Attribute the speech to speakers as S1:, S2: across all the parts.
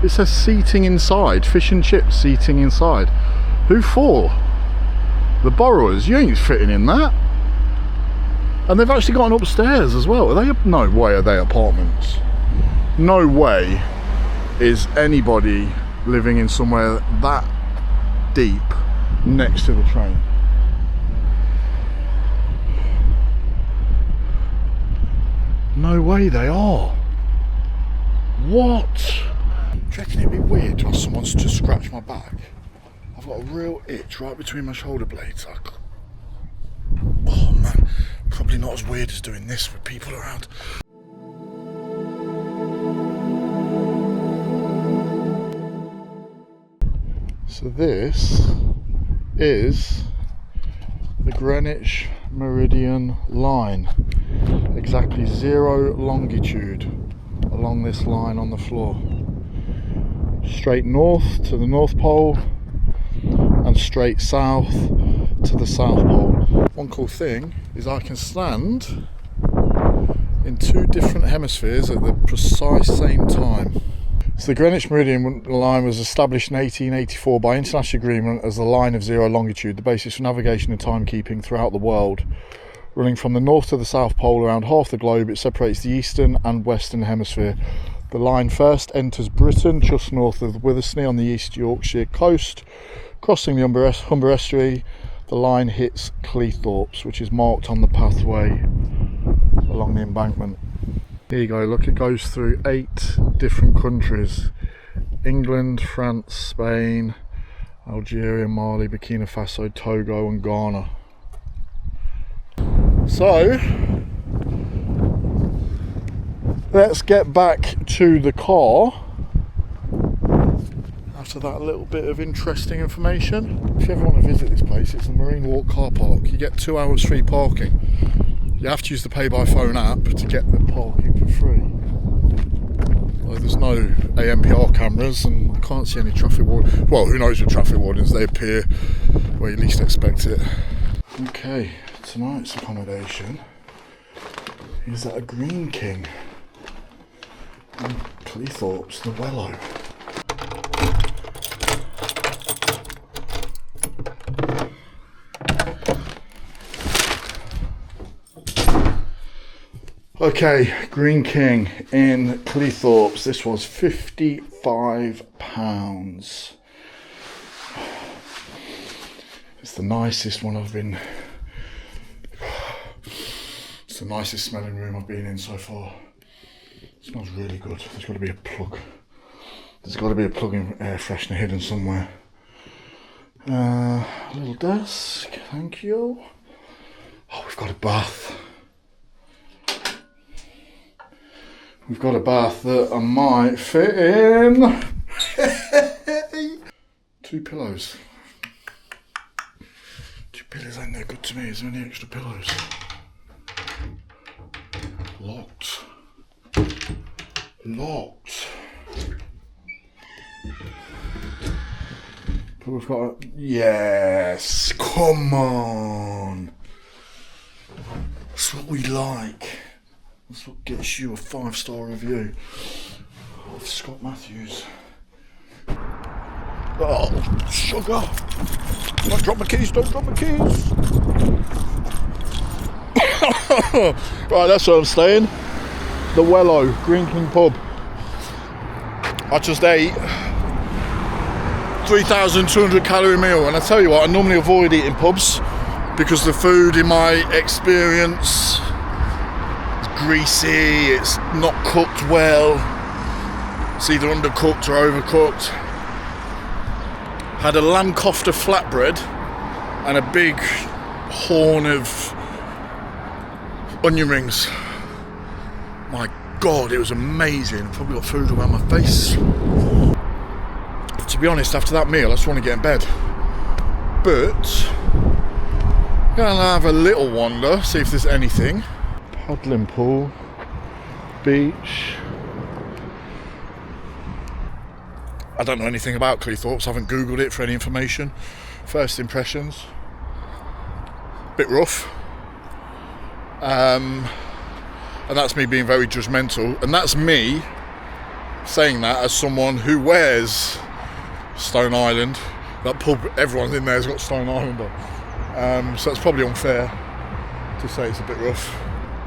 S1: It says seating inside, fish and chips seating inside. Who for? The borrowers? You ain't fitting in that. And they've actually got an upstairs as well. Are they? No way are they apartments. No way is anybody living in somewhere that deep next to the train. No way they are. What? Do you reckon it'd be weird to ask someone to scratch my back? I've got a real itch right between my shoulder blades. Oh man, probably not as weird as doing this with people around. So this is the Greenwich Meridian line. Exactly 0 longitude along this line on the floor. Straight north to the North Pole and straight south to the South Pole. One cool thing is I can stand in 2 different hemispheres at the precise same time. So the Greenwich Meridian line was established in 1884 by international agreement as the line of 0 longitude, the basis for navigation and timekeeping throughout the world. Running from the north to the South Pole around half the globe, it separates the eastern and western hemisphere. The line first enters Britain just north of Withersney on the East Yorkshire coast. Crossing the Humber Estuary, the line hits Cleethorpes, which is marked on the pathway along the embankment. Here you go, look, it goes through 8 different countries. England, France, Spain, Algeria, Mali, Burkina Faso, Togo and Ghana. So, let's get back to the car after that little bit of interesting information. If you ever want to visit this place, it's the Marine Walk car park. You get 2 hours free parking. You have to use the pay by phone app to get the parking for free. Well, there's no ANPR cameras and I can't see any traffic wardens. Well, who knows with traffic wardens, they appear where you least expect it. Okay, tonight's accommodation is at a Green King in Cleethorpes, the Wellow. Okay, Green King in Cleethorpes. This was £55. It's the nicest one I've been. It's the nicest smelling room I've been in so far. It smells really good. There's got to be a plug. There's got to be a plug-in air freshener hidden somewhere. A little desk, thank you. Oh, we've got a bath. We've got a bath that I might fit in. 2 pillows. 2 pillows ain't no good to me. Is there any extra pillows? Locked. Locked. But we've got a, yes, come on. That's what we like. That's what gets you a 5-star review of Scott Matthews. Oh, sugar! Don't drop my keys, don't drop my keys! Right, that's where I'm staying. The Wellow, Green King pub. I just ate 3,200 calorie meal, and I tell you what, I normally avoid eating pubs because the food, in my experience, greasy, it's not cooked well, it's either undercooked or overcooked. Had a lamb kofta flatbread and a big horn of onion rings. My God, it was amazing. Probably got food around my face. To be honest, after that meal I just want to get in bed, but I'm gonna have a little wander, see if there's anything. Paddling pool, beach. I don't know anything about Cleethorpes, I haven't googled it for any information. First impressions, bit rough, and that's me being very judgmental, and that's me Saying that as someone who wears Stone Island. That pub, everyone in there has got Stone Island on. So it's probably unfair to say it's a bit rough.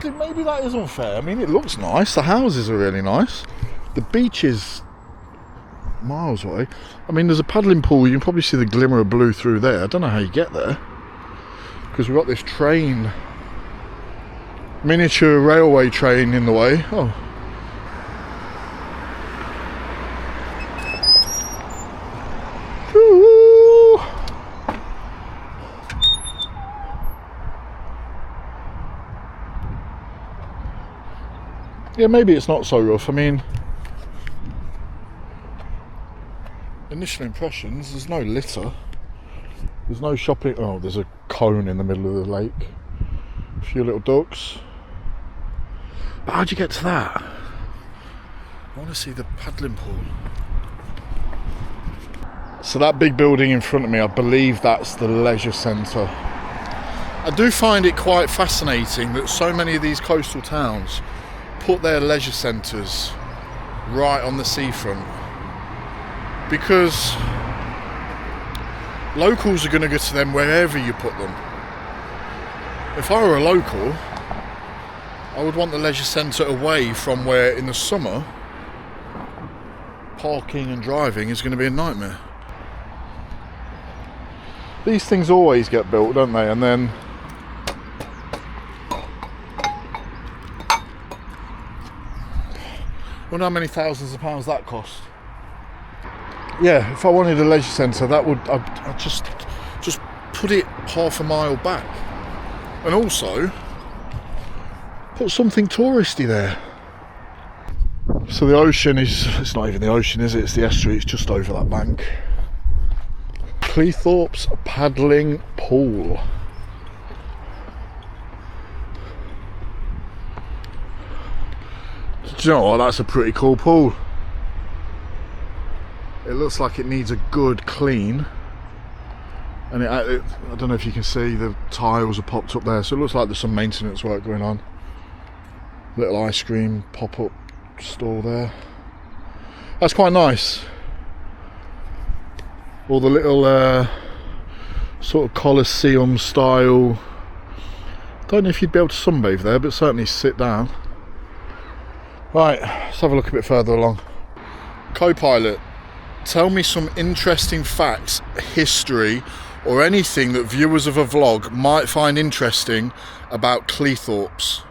S1: Maybe that is unfair. I mean, it looks nice. The houses are really nice. The beach is miles away. I mean, there's a paddling pool. You can probably see the glimmer of blue through there. I don't know how you get there, because we've got this train, miniature railway train in the way. Oh. Ooh. Yeah, maybe it's not so rough. I mean, initial impressions, there's no litter, there's no shopping. Oh, there's a cone in the middle of the lake, a few little ducks. But how'd you get to that? I want to see the paddling pool. So that big building in front of me, I believe that's the leisure centre. I do find it quite fascinating that so many of these coastal towns put their leisure centres right on the seafront, because locals are going to go to them wherever you put them. If I were a local, I would want the leisure centre away from where in the summer parking and driving is going to be a nightmare. These things always get built, don't they? And then I wonder how many thousands of pounds that cost. Yeah, if I wanted a leisure centre, that would I'd just put it half a mile back, and also put something touristy there. So the ocean it's not even the ocean, is it? It's the estuary. It's just over that bank. Cleethorpes paddling pool. Do you know what? That's a pretty cool pool. It looks like it needs a good clean, and I don't know if you can see the tiles are popped up there, so it looks like there's some maintenance work going on. Little ice cream pop-up store there. That's quite nice. All the little sort of Colosseum style. Don't know if you'd be able to sunbathe there, but certainly sit down. Right, let's have a look a bit further along. Co-pilot, tell me some interesting facts, history, or anything that viewers of a vlog might find interesting about Cleethorpes.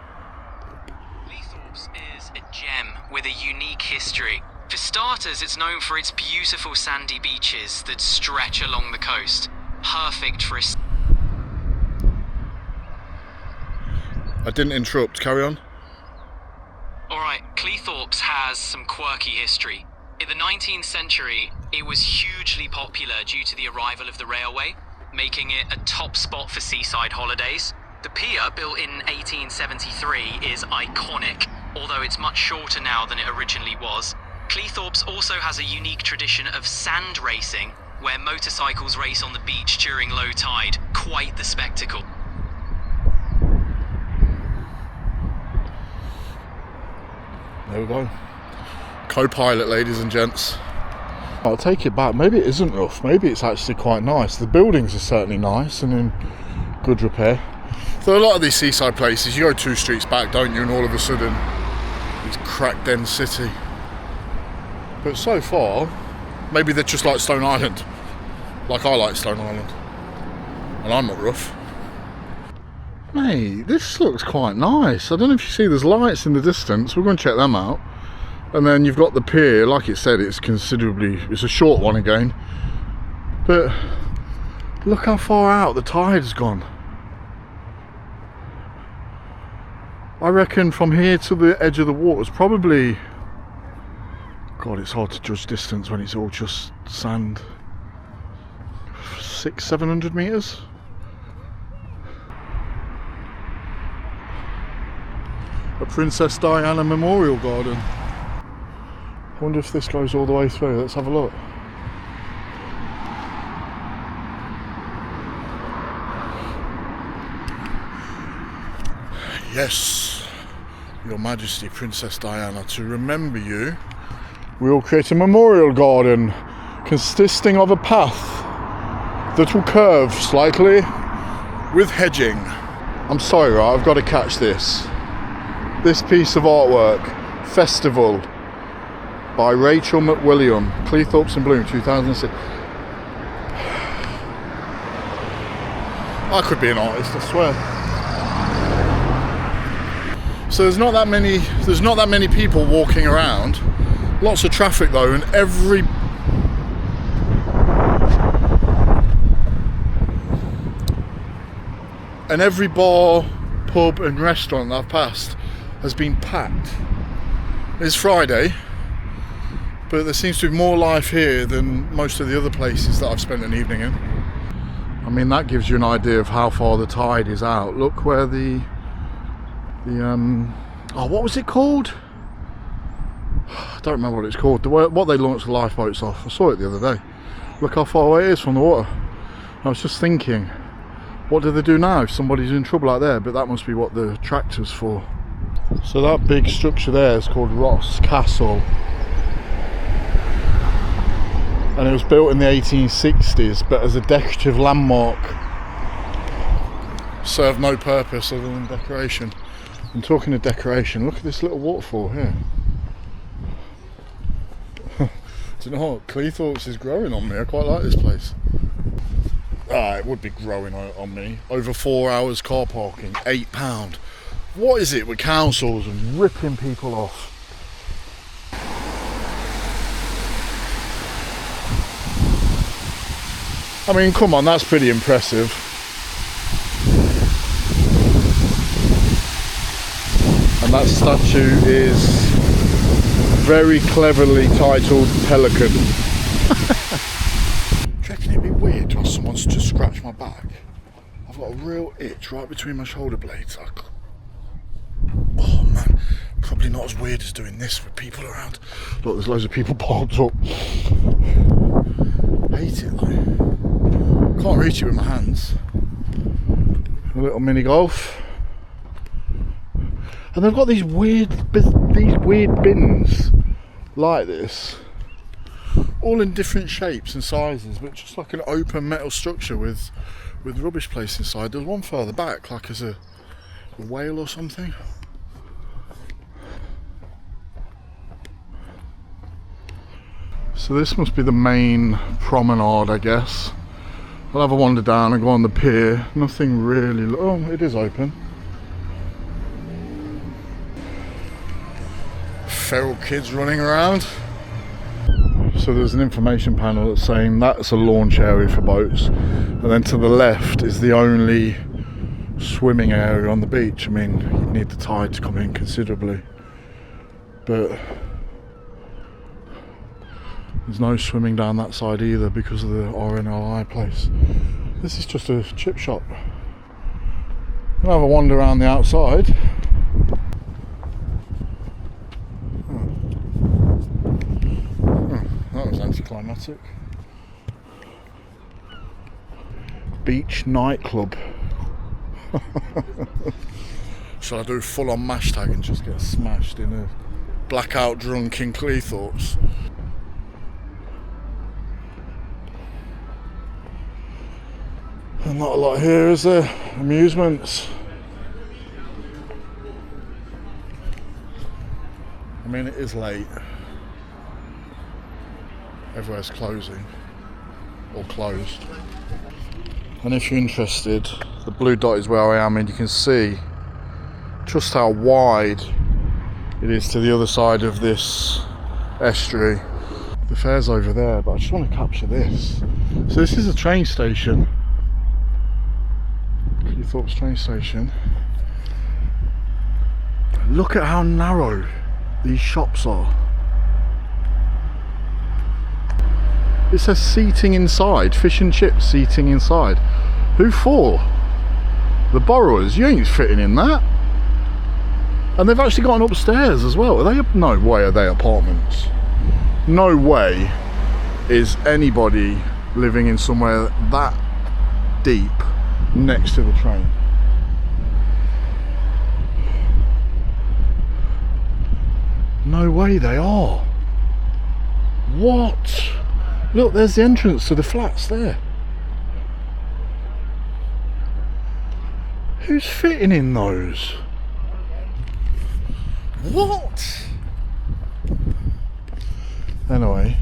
S2: Cleethorpes is a gem with a unique history. For starters, it's known for its beautiful sandy beaches that stretch along the coast. Perfect for a...
S1: I didn't interrupt, carry on.
S2: Alright, Cleethorpes has some quirky history. In the 19th century, it was hugely popular due to the arrival of the railway, making it a top spot for seaside holidays. The pier, built in 1873, is iconic, although it's much shorter now than it originally was. Cleethorpes also has a unique tradition of sand racing, where motorcycles race on the beach during low tide. Quite the spectacle.
S1: There we go. Co-pilot, ladies and gents. I'll take it back. Maybe it isn't rough. Maybe it's actually quite nice. The buildings are certainly nice and in good repair. So a lot of these seaside places, you go 2 streets back, don't you? And all of a sudden, it's cracked dense city. But so far, maybe they're just like Stone Island. Like I like Stone Island. And I'm not rough. Mate, this looks quite nice. I don't know if you see there's lights in the distance. We're going to check them out. And then you've got the pier. Like it said, it's a short one again. But look how far out the tide's gone. I reckon from here to the edge of the water is probably... God, it's hard to judge distance when it's all just sand. 600-700 metres? A Princess Diana Memorial Garden. I wonder if this goes all the way through. Let's have a look. Yes, Your Majesty, Princess Diana, to remember you we will create a memorial garden consisting of a path that will curve slightly with hedging. I'm sorry, right, I've got to catch this. This piece of artwork, Festival, by Rachel McWilliam, Cleethorpes in Bloom, 2006. I could be an artist, I swear. So there's not that many people walking around. Lots of traffic though, and every bar, pub and restaurant that I've passed has been packed. It's Friday, but there seems to be more life here than most of the other places that I've spent an evening in. I mean, that gives you an idea of how far the tide is out. Look where what was it called? I don't remember what it's called. What they launched the lifeboats off. I saw it the other day. Look how far away it is from the water. I was just thinking, what do they do now if somebody's in trouble out there? But that must be what the tractor's for. So that big structure there is called Ross Castle. And it was built in the 1860s, but as a decorative landmark. Served no purpose other than decoration. And talking of decoration, look at this little waterfall here. Do you know what? Cleethorpes is growing on me. I quite like this place. It would be growing on me. Over 4 hours car parking, £8. What is it with councils and ripping people off? I mean, come on, that's pretty impressive. And that statue is very cleverly titled Pelican. Do you reckon it'd be weird to have someone to scratch my back? I've got a real itch right between my shoulder blades. Oh man, probably not as weird as doing this with people around. Look, there's loads of people parked up. Hate it though. Can't reach it with my hands. A little mini golf. And they've got these weird bins like this, all in different shapes and sizes, but just like an open metal structure with rubbish placed inside. There's one further back, like as a whale or something. So this must be the main promenade, I guess. I'll have a wander down and go on the pier. Nothing really. Oh, it is open. Feral kids running around. So there's an information panel that's saying that's a launch area for boats, and then to the left is the only swimming area on the beach. I mean, you'd need the tide to come in considerably, but there's no swimming down that side either because of the RNLI place. This is just a chip shop. I'll have a wander around the outside. That was anticlimactic. Beach nightclub. Shall I do full on mash tag and just get smashed in a blackout drunk in Cleethorpes? And not a lot here, is there? Amusements. I mean, it is late. Everywhere's closing or closed. And if you're interested, the blue dot is where I am, and you can see just how wide it is to the other side of this estuary. The fair's over there, but I just want to capture this. So this is a train station. Cleethorpes train station. Look at how narrow these shops are. It says seating inside, fish and chips seating inside. Who for? The borrowers. You ain't fitting in that. And they've actually gone upstairs as well. Are they? No way are they apartments. No way is anybody living in somewhere that deep next to the train. No way they are. What? Look, there's the entrance to the flats there. Who's fitting in those? What? Anyway,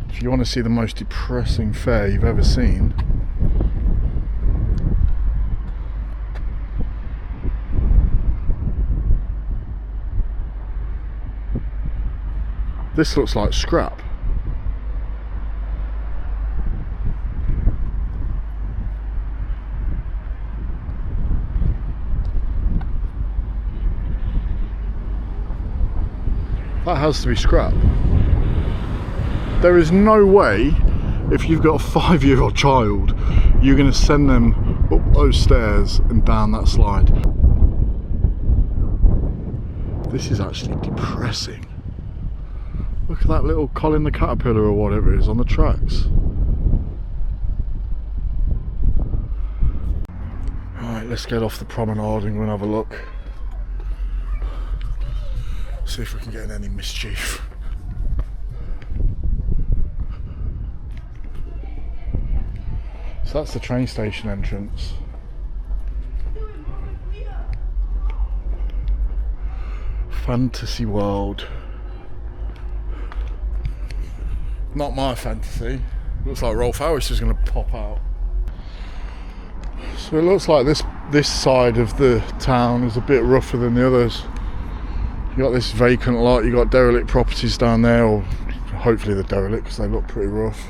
S1: if you want to see the most depressing fair you've ever seen, this looks like scrap. That has to be scrap. There is no way, if you've got a 5-year-old child, you're going to send them up those stairs and down that slide. This is actually depressing. Look at that little Colin the Caterpillar or whatever it is on the tracks. Right, let's get off the promenade and go and have a look. See if we can get in any mischief. So that's the train station entrance. Fantasy World. Not my fantasy. Looks like Rolf Harris is going to pop out. So it looks like this side of the town is a bit rougher than the others. You got this vacant lot, you got derelict properties down there, or hopefully they're derelict because they look pretty rough.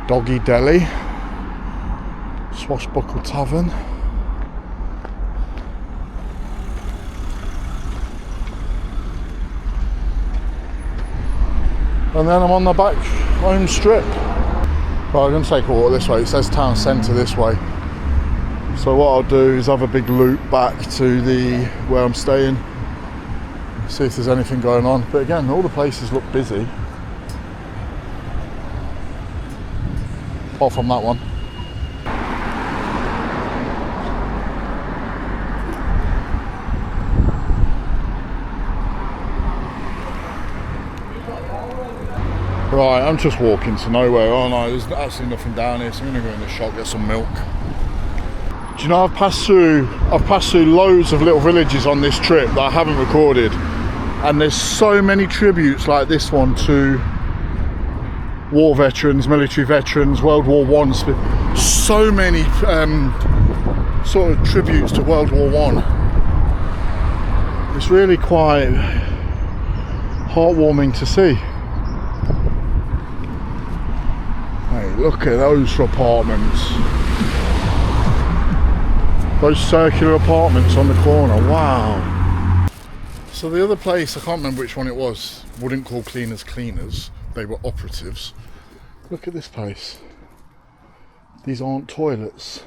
S1: Doggy Deli, Swashbuckle Tavern. And then I'm on the back home strip. Right, I'm going to take a walk this way. It says town centre this way. So what I'll do is have a big loop back to where I'm staying, see if there's anything going on. But again, all the places look busy, apart from that one. Right, I'm just walking to nowhere, aren't I? There's absolutely nothing down here, so I'm going to go in the shop, get some milk. Do you know, I've passed through loads of little villages on this trip that I haven't recorded, and there's so many tributes like this one to war veterans, military veterans, World War One. So many sort of tributes to World War One. It's really quite heartwarming to see. Hey, look at those apartments. Those circular apartments on the corner, wow. So the other place, I can't remember which one it was, wouldn't call cleaners cleaners, they were operatives. Look at this place. These aren't toilets.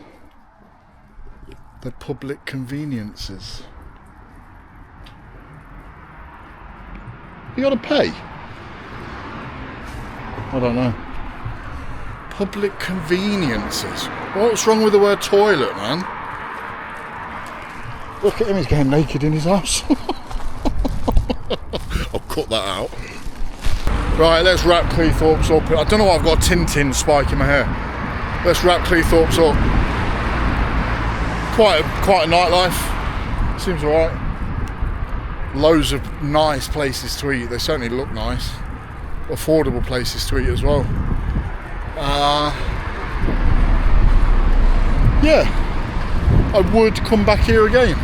S1: They're public conveniences. You gotta pay? I don't know. Public conveniences. What's wrong with the word toilet, man? Look at him, he's getting naked in his house. I'll cut that out. Right, let's wrap Cleethorpes up. I don't know why I've got a Tintin spike in my hair. Let's wrap Cleethorpes up. Quite a nightlife. Seems alright. Loads of nice places to eat. They certainly look nice. Affordable places to eat as well. Yeah. I would come back here again.